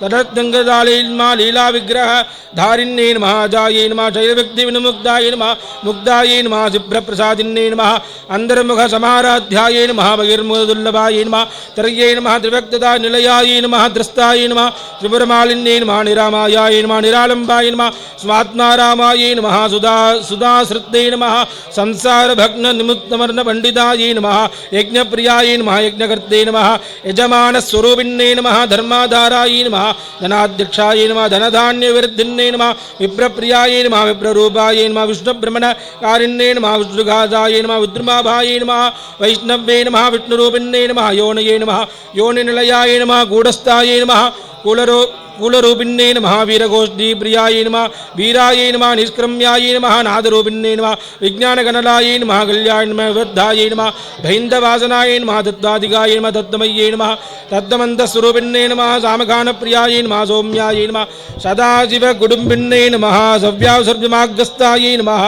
S2: तदत्तङ्गदाले नमः लीलाविग्रह धारिण्ये नमः अजाय नमः शैलव्यक्तिविनिमुक्ताय नमः मुक्ताय नमः शिप्रप्रसादिन्ये नमः अन्तर्मुखसमाराध्याय नमः बहिर्मुखदुर्लभाय नमः तर्ये नमः त्रिव्यक्तता निलयाय नमः द्रस्ताय नमः त्रिपुरमालिन्ये नमः निरामायाय नमः निरालम्बाय नमः स्वात्मारामाय नमः सुधाश्रुते नमः संसारभग्ननिमुक्तमर्णपण्डिताय नमः यज्ञप्रियाय नमः यज्ञकर्ते नमः यजमानस्वरूपिण्ये नमः धर्माधाराय नमः धनाध्यक्षाय नमः धनधान्यविर्धिन्ये नमः विप्रप्रियाय नमः विप्ररूपाय नमः विष्णुब्रह्मणकारिण्ये नमः विष्णुघाताय नमः विद्रुमाभाय नमः वैष्णव्ये नमः विष्णुरूपिण्ये नमः योनये नमः योनिनिलयाय नमः गूढस्थाय नमः कुलरूपिण्ये नमः वीरगोष्ठी प्रियाय नमः वीराय नमः निष्क्रम्याय नमः नादरूपिण्ये नमः विज्ञानगणलाय नमः कल्याय नमः वृद्धाय नमः भैन्दवासनाय नमः तत्त्वाधिकाय नमः तत्त्वमय्ये नमः तत्त्वमन्तस्वरूपिण्ये नमः सामगानप्रियाय नमः सौम्याय नमः सदाशिवकुटुम्बिन्ये नमः सव्यासर्जमाग्रस्ताय नमः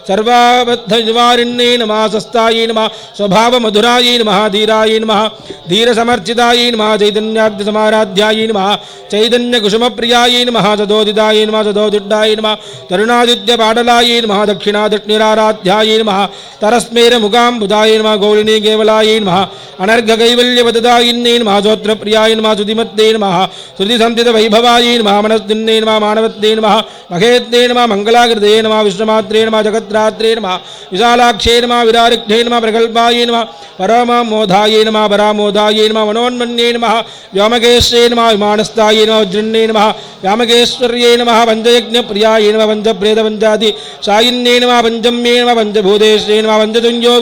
S2: सर्वाबद्धनिवारिण्ये नमः सस्ताय नमः स्वभावमधुराय नमः धीराय नमः धीरसमर्चिताय नमः चैतन्याब्धसमाराध्याय नमः चैतन्यकुसुमप्रियाय नमः सदोदिताय नमः सदोदिड्डाय नमः तरुणादित्यपाटलाय नमः दक्षिणादक्षिणाराध्याय नमः तरस्मेरमुगाम्बुधाय नमः गौरिणी केवलाय नमः अनर्घकैवल्यवददायिन्ये नमः श्रोत्रप्रियाय नमः श्रुतिमत्ते नमः श्रुतिसंस्थितवैभवाय नमः मनस्तिन्ये नमः मानवत्ते नमः महेत्ते नमः मङ्गलाकृते नमः विष्णुमात्रे नमः जगत्रात्रे नमः विशालाक्षे नमः विरारिक्ष्ये नमः प्रकल्पाय नमः परममोधाय नमः परामोधाय नमः मनोन्मन्ये नमः व्योमकेश्ये नमः विमानस्थाय नमः वज्रण्ये नमः व्यामकेश्वर्ये नमः पञ्चयज्ञप्रियाय नमः पञ्चप्रेतपञ्चादि सायिन्ये नमः पञ्चम्ये नमः पञ्चभूतेश्ये नमः पञ्चतुञ्जो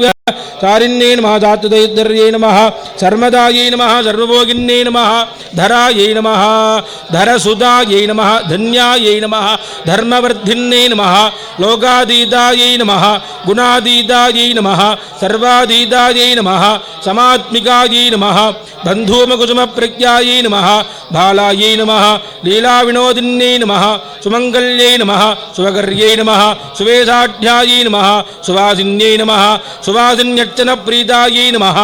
S2: चारिण्ये नमः धातुदैर्ये नमः शर्मदायै नमः सर्वभोगिन्ये नमः धरायै नमः धरसुधायै नमः धन्यायै नमः धर्मवर्धिन्ये नमः लोकातीतायै नमः गुणातीतायै नमः सर्वातीतायै नमः समात्मिकायै नमः बन्धूमकुसुमप्रज्ञायै नमः बालायै नमः लीलाविनोदिन्ये नमः सुमङ्गल्यै नमः सुवकर्यै नमः सुवेशाढ्यायै नमः सुवासिन्यै नमः सुवासि आदिन्यर्चन प्रीतायै नमः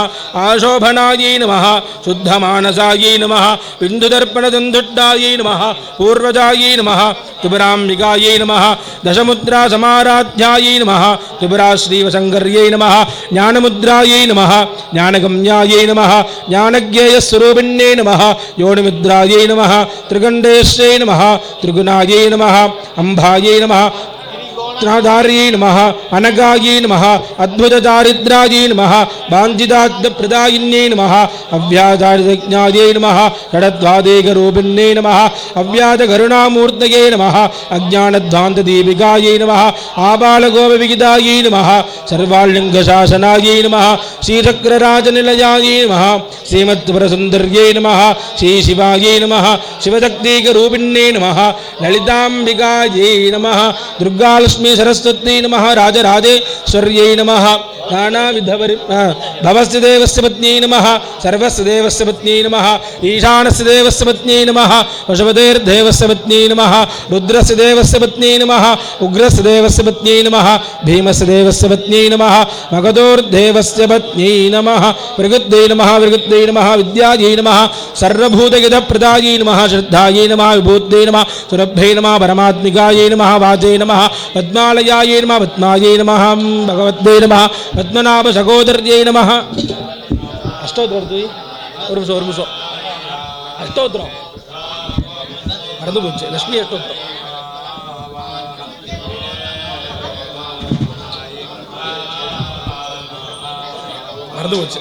S2: आशोभनायै नमः शुद्धमानसायै नमः बिन्दुदर्पणदन्धुड्डायै नमः पूर्वजायै नमः त्रिपुराम्बिकायै नमः दशमुद्रा समाराध्यायै नमः त्रिपुरा श्रीवशङ्कर्यै नमः ज्ञानमुद्रायै नमः ज्ञानगम्यायै नमः ज्ञानज्ञेयस्वरूपिण्यै नमः योनिमुद्रायै नमः त्रिगण्डेश्यै नमः त्रिगुणायै नमः अम्बायै नमः नादार्यै नमः अनगायै नमः अद्भुतदारिद्रायै नमः वाञ्छितार्थप्रदायिन्यै नमः अव्याजारिज्ञायै नमः षडद्वादेकरूपिण्यै नमः अव्याजकरुणामूर्तये नमः अज्ञानध्वान्तदीपिकायै नमः आबालगोपविगितायै नमः सर्वालिङ्गशासनायै नमः श्रीचक्रराजनिलयायै नमः श्रीमत्पुरसुन्दर्यै नमः श्रीशिवायै नमः शिवशक्तिकरूपिण्यै नमः ललिताम्बिकायै नमः दुर्गालक्ष्मी सरस्वती नमः राजराजेश्वर्यै नमः नानाविधपरि भवस्य देवस्य पत्न्यै नमः सर्वस्य देवस्य पत्न्यै नमः ईशानस्य देवस्य पत्न्यै नमः पशुपतेर्देवस्य पत्न्यै नमः रुद्रस्य देवस्य पत्न्यै नमः उग्रस्य देवस्य पत्न्यै नमः भीमस्य देवस्य पत्न्यै नमः मगधोर्देवस्य पत्न्यै नमः भृगुद्यै नमः भृगुद्यै नमः विद्यायै नमः सर्वभूतहितप्रदायै नमः श्रद्धायै नमः विभूत्यै नमः सुरभ्यै नमः परमात्मिकायै नमः वाचे नमः पद्मालयायै नमः पद्मायै नमः भगवत्यै नमः पद्मनाभ सहोदर्यै नमः अष्टोत्तरं ஒரு நிமிஷம் அஷ்டோத்திரம் மறந்து போச்சு லட்சுமி அஷ்டோத்திரம் மறந்து போச்சு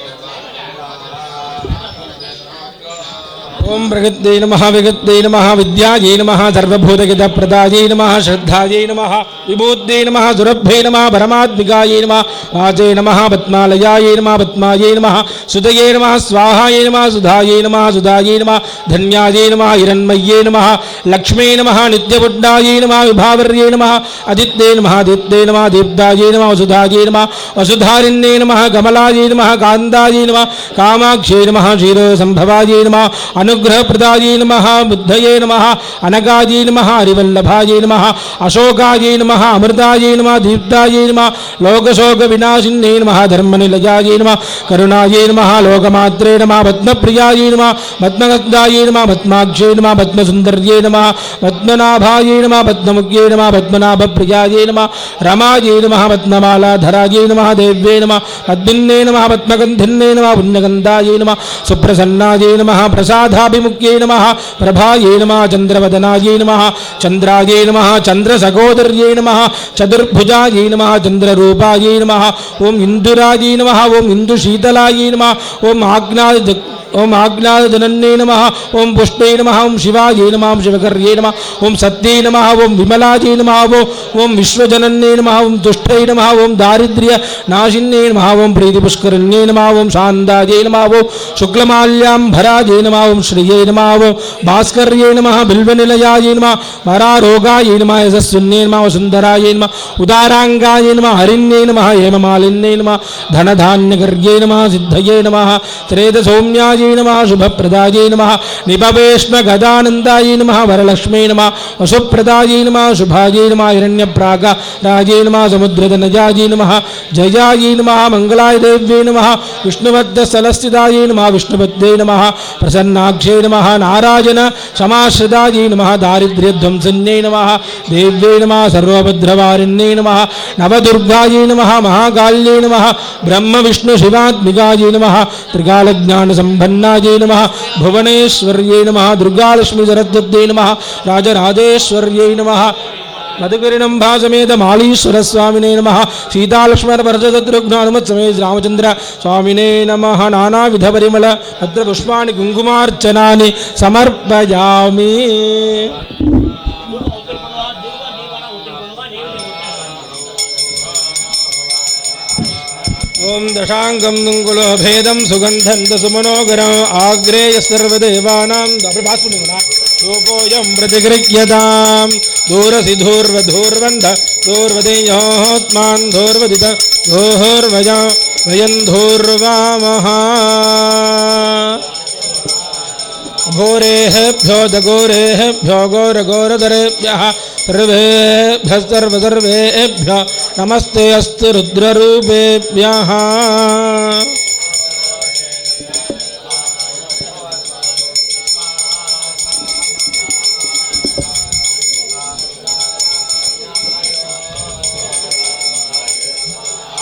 S2: ओम प्रगत्यै नमः विगत्यै नमः विद्यायै नमः सर्वभूतहितप्रदायै नमः श्रद्धायै नमः विभूत्यै नमः सुरभ्यै नमः परमात्मिकायै नमः वाचे नमः पद्मालयायै नमः पद्मायै नमः सुतये नमः स्वाहायै नमः सुधायै नमः सुधायै नमः धन्यायै नमः हिरण्मय्यै नमः लक्ष्मी नमः नित्यपुड्डायै नमः विभावर्यै नमः अदित्यै नमः आदित्यै नमः दीप्तायै नमः वसुधायै नमः वसुधारिण्यै नमः कमलायै नमः कान्तायै नमः कामाक्ष्यै नमः क्षीरसम्भवायै नमः अनुग्रहप्रदायै नमः बुद्धये नमः अनगायै नमः हरिवल्लभायै नमः अशोकायै नमः अमृतायै नमः दीप्तायै नमः लोकशोकविनाशिन्यै नमः धर्मनिलयायै नमः करुणायै नमः लोकमात्रे नमः पद्मप्रियायै नमः पद्मगन्धायै नमः पद्माक्षै नमः पद्मसुन्दर्यै नमः पद्मनाभायै नमः पद्ममुख्यै नमः पद्मनाभप्रियायै नमः रमायै नमः पद्ममालाधरायै नमः देव्यै नमः पद्मिन्यै नमः पद्मगन्धिन्यै नमः पुण्यगन्धायै नमः सुप्रसन्नायै नमः प्रसादाभिमुख्यै नमः प्रभायै नमः चन्द्रवदनायै नमः चन्द्रायै नमः चन्द्रसहोदर्यै नमः चतुर्भुजायै नमः चन्द्ररूपायै नमः ओम इन्दुरायै नमः ओम इन्दुशीतलायै नमः ओम आज्ञाजनन्यै नमः ओम पुष्पे नमः ओम शिवायै नमः ओम शिवकर्यै नमः ओम सत्यै नमः ओम विमलायै नमः ओम विश्वजनन्यै नमः ओम तुष्टै नमः ओम दारिद्र्यनाशिन्यै नमः ओम प्रीतिपुष्करिण्यै नमः ओम शान्तायै नमः ओम शुक्लमाल्याम्भरायै नमः ओम श्रियै नमः ओम भास्कर्यै नमः बिल्वनिलयायै नमः वरारोगायै नमः यशस्विन्यै नमः सुन्दरायै नमः उदाराङ्गायै नमः हरिण्यै नमः हेममालिन्यै नमः धनधान्यगर्यै नमः सिद्धये नमः त्रेदसौम्यायै नमः शुभप्रदायै नमः निपवेश्मगदानन्दायै नमः वरलक्ष्मै नमः वसुप्रदायै नमः शुभायै नमः हिरण्यप्राकारायै नमः समुद्रधनजायै नमः जयायै नमः मङ्गलाय देव्यै नमः विष्णुवद्धस्थलस्थितायै नमः विष्णुपत्यै नमः प्रसन्नाक्षै नमः नारायण समाश्रितायै नमः दारिद्र्यध्वंसन्यै नमः देव्यै नमः सर्वभद्रवारिण्यै नमः नवदुर्गायै नमः महाकाल्यै नमः ब्रह्मविष्णुशिवात्मिकायै नमः त्रिकालज्ञानसम्पन्नायै नमः भुवनेश्वर्यै नमः दुर्गालक्ष्मी सरस्वत्यै नमः राजराजेश्वर्यै नमः मधुकरिणंभा समेत मालीश्वर स्वामिने नमः सीतालक्ष्मण भरतशत्रुघ्नानुमत्समेत रामचंद्र स्वामिने नमः नानाविध परिमल अत्र पुष्पाणि कुङ्कुमार्चनानि समर्पयामि ओम दशांगम दुंगुलो भेदम सुगंधं सुमनोगरम आग्रेय सर्वदेवानां रूपोऽयं प्रतिगृह्यतां दूरसि धूर्वधूर्वन्ध धूर्वदेयोत्मान् धूर्वदित धूर्वजा वयं धूर्वामः घोरेभ्यो दघोरेभ्यो घोरघोरधरेभ्यः सर्वेभ्यः सर्वसर्वेभ्यः नमस्ते अस्तु रुद्ररूपेभ्यः।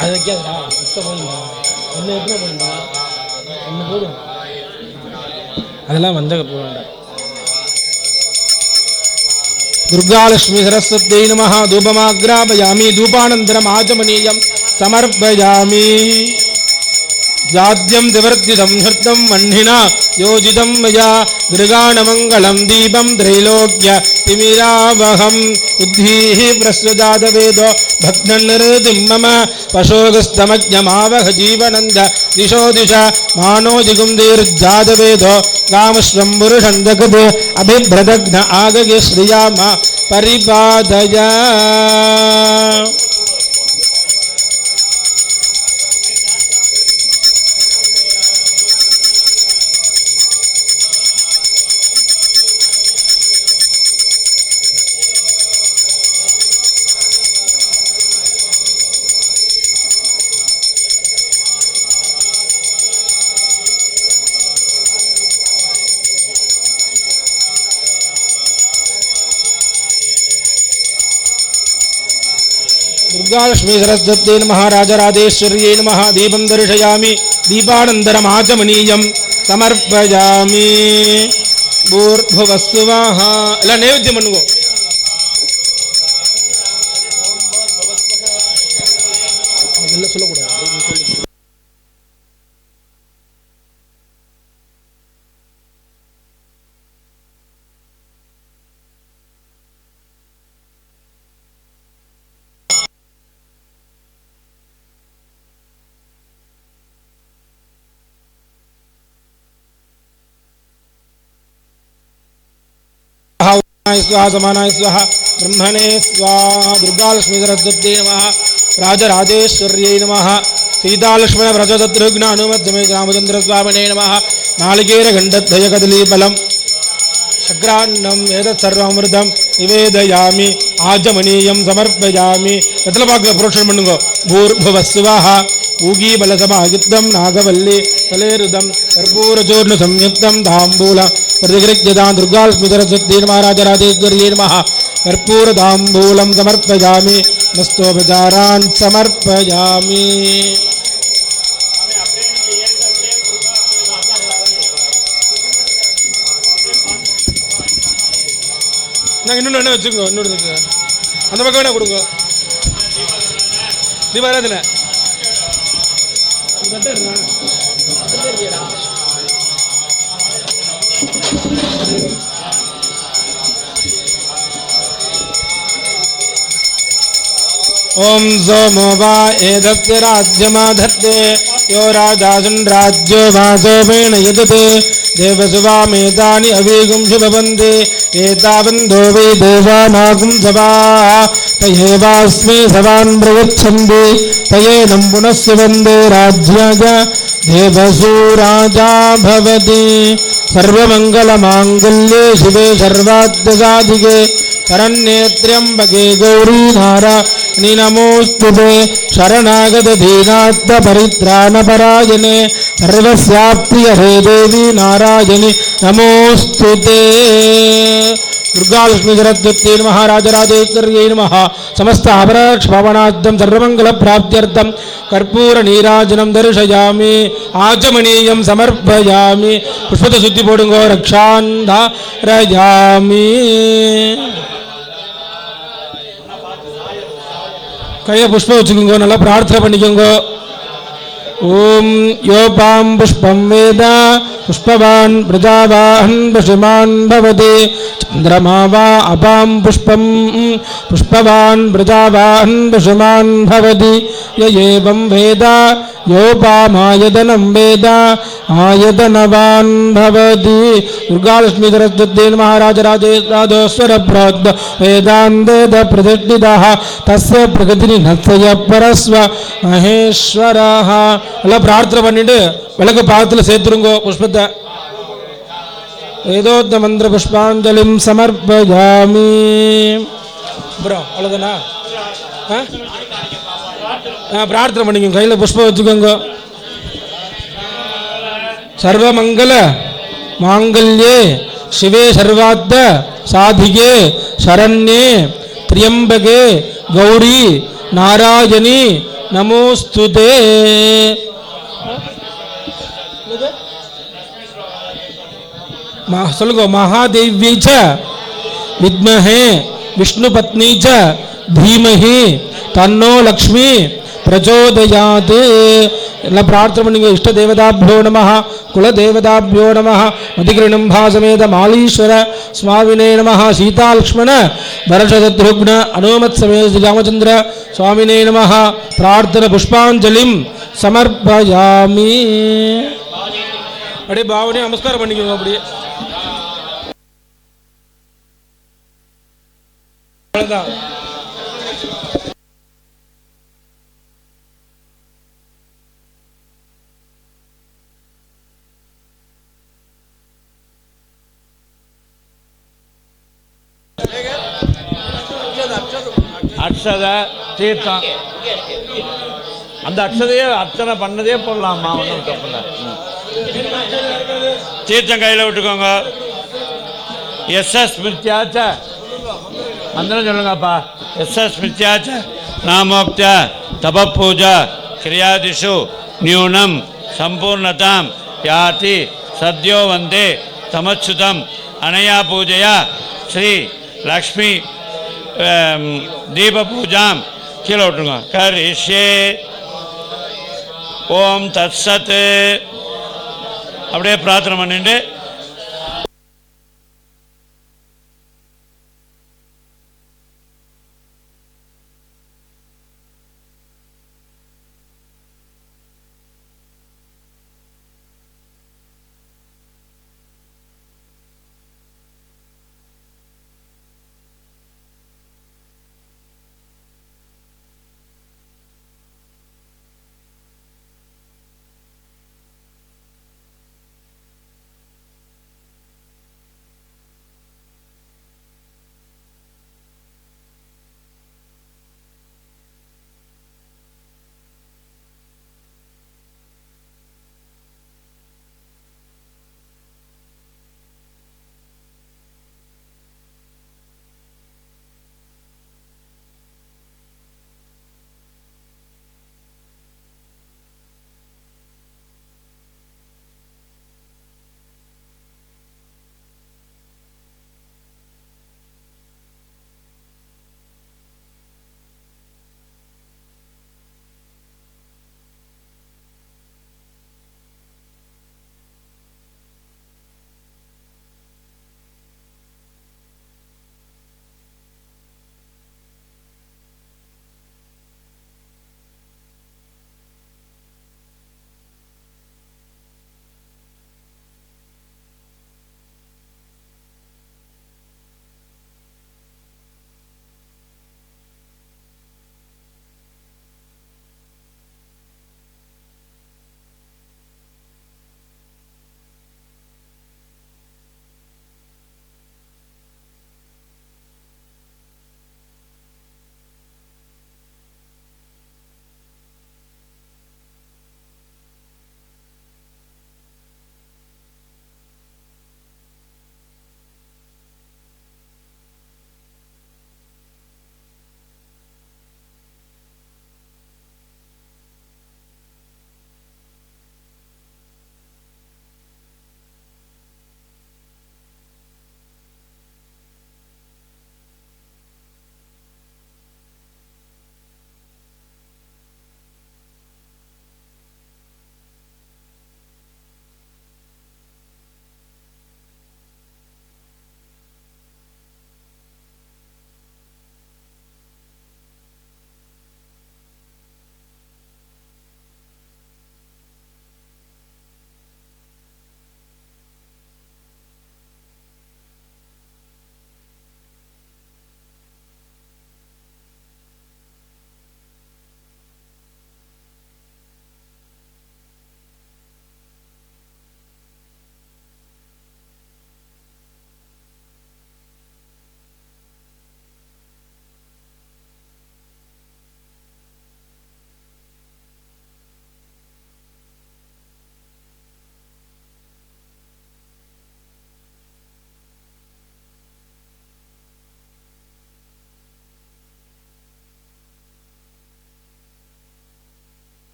S2: அது வைக்காதா போதுண்டா ஒன்று எத்தனை போதுண்டா ஒன்று போதும் அதெல்லாம் வந்த போகண்டா. दुर्गालक्ष्मी सरस्वत्यै नमः। धूपमाग्रापयामि धूपानन्तरम् आचमनीयं समर्पयामि। जाद्यं दिवर्ति संहृतं मह्निना योजितं मया गृगाणमङ्गलं दीपं त्रैलोक्य तिमिरावहं बुद्धिः प्रस्वजातवेदो भग्ननिर्दिं मम पशोगस्तमज्ञमावह जीवनन्द दिशो दिश मानोजिगुंदीर्जातवेदो कामश्वं पुरुषं जगत् अभिभ्रदग्न आगगे श्रियाम परिपादय। दुर्गालक्ष्मी सरस्वत्यै नमः। राजराजेश्वर्यै नमः। दीपं दर्शयामि दीपानन्तरम् आचमनीयं समर्पयामि। भूर्भुवस्सुवः एल्ल नैवेद्यम पण्णुगो। एल्ल सोल्लकूडादु स्वाहा समानाय स्वाहा ब्रह्मणे स्वाहा। दुर्गालक्ष्मी सरस्वत्यै नमः। राजराजेश्वर्यै नमः। सीतालक्ष्मण व्रजशत्रुघ्न हनुमत्समेत रामचन्द्र स्वामिने नमः। नालिकेरगण्डद्वय कदलीफलं शक्रान्नम् एतत् सर्वमृतं निवेदयामि आचमनीयं समर्पयामि। வெத்தலைப்பாக்கு புரோஷனம் பண்ணுங்க. भूर्भुवस्सुवः ऊगीबलसमायुक्तं नागवल्ली तलेरुदं कर्पूरचूर्ण संयुक्तं ताम्बूलं प्रतिगृह्यतां। दुर्गालक्ष्मी सरस्वत्यै नमः। राजराजेश्वर्यै नमः। कर्पूरताम्बूलं समर्पयामि। नस्तोपचारान् समर्पयामि। நாங்கள் இன்னொன்று வச்சுக்கோ. இன்னொரு அந்த பக்கம் வேணா கொடுங்க. தீபாராதனை ओम सोमो वा एतस्य राज्यमाधत्ते यो राजासन् राज्यो वासोपेन यजते देवसुवामेतानि अवीगुं शुभवन्ते एतावन्तो वै देवानागुं सभाः तयेवास्मै सवान् प्रगच्छन्ति तयेनं पुनः सुवन्दे राज्याय देवसु राजा भवति। सर्वमङ्गलमाङ्गल्ये शिवे सर्वार्थसाधिके शरण्ये गौरी नारायणि नमोस्तुते। शरणागत परित्राणपरायणे सर्वस्याप्रियहे देवी नारायणि नमोस्तुते। दुर्गालक्ष्मी सरस्वत्यै नमः। राजराजेश्वर्यै नमः। समस्त अपराक्षपवनार्थं सर्वमङ्गलप्राप्त्यर्थं कर्पूरनीराजनं दर्शयामि आचमनीयं समर्पयामि। पुष्पशुद्धि पोडुंगो रक्षान् धारयामि। கையை புஷ்பம் வச்சுக்கோங்க. நல்லா பிரார்த்தனை பண்ணிக்கோங்க. ஓம் யோபாம் புஷ்பம் வேத புஷ்பவான் பிரஜாவான் பசுமான் பவதி चंद्रमा वा अपां पुष्पं पुष्पवान् प्रजावान् पशुमान् भवति य एवं वेद योपामायतनं वेद आयतनवान् भवति। दुर्गालक्ष्मी सरस्वती महाराजराजेश्वर प्रोक्त वेदान्तेद प्रतिष्ठितः तस्य प्रगतिनिधत्सय परस्व महेश्वरः। எல்லாம் பிரார்த்தனை பண்ணிட்டு விளக்கு பாதத்தில் சேர்த்துருங்கோ புஷ்பத்தை. वेदोक्त मंत्र पुष्पांजलिं समर्पयामि। அப்புறம் அவ்வளோதானா? பிரார்த்தனை பண்ணிக்கோங்க, கையில் புஷ்பம் வச்சுக்கோங்க. சர்வமங்கல மாங்கல்யே சிவே சர்வார்த்த சாதிகே சரண்யே திரியம்பகே கௌரி நாராயணி நமோஸ்துதே. சொல்லுங்க. மகாதேவி ச வித்மஹே விஷ்ணுபத்னி ச தீமஹி தன்னோ லக்ஷ்மி பிரச்சோதயாத். எல்லாம் பிரார்த்தனை பண்ணிங்க. இஷ்ட தேவதாபியோ நம, குலதேவதாபியோ நம, மதிகிருணம்பா சமேத மாலீஸ்வர சுவாமினே நம, சீதாலக்ஷ்மண பரஷத்ருக்ன அனுமத் சமேத ராமச்சந்திர சுவாமினே நம. பிரார்த்தன புஷ்பாஞ்சலிம் சமர்ப்பயாமி. அப்படியே பாவனே நமஸ்காரம் பண்ணிக்கோங்க. அப்படியே அவ்வளோதான்.
S1: அக்ஷத தீர்த்தம், அந்த அக்ஷதையே அர்ச்சனை பண்ணதே போடலாமா? ஒன்றும் தப்பில்ல. தீர்த்தம் கையில் விட்டுக்கோங்க. எஸ்எஸ் ஸ்மிருத்தியாச்ச மந்திரம் சொல்லுங்கப்பா. எஸ்எஸ் ஸ்மிருத்தியாச்ச நாமோக்த தப பூஜா கிரியாதிஷு நியூனம் சம்பூர்ணதாம் யாதி சத்யோ வந்தே தமச்சுதம் அனயா பூஜையா ஸ்ரீ லக்ஷ்மி தீப பூஜாம் கீழே விட்டுருங்க. கரிஷ்யே ஓம் தத்சத். அப்படியே பிரார்த்தனை பண்ணிட்டு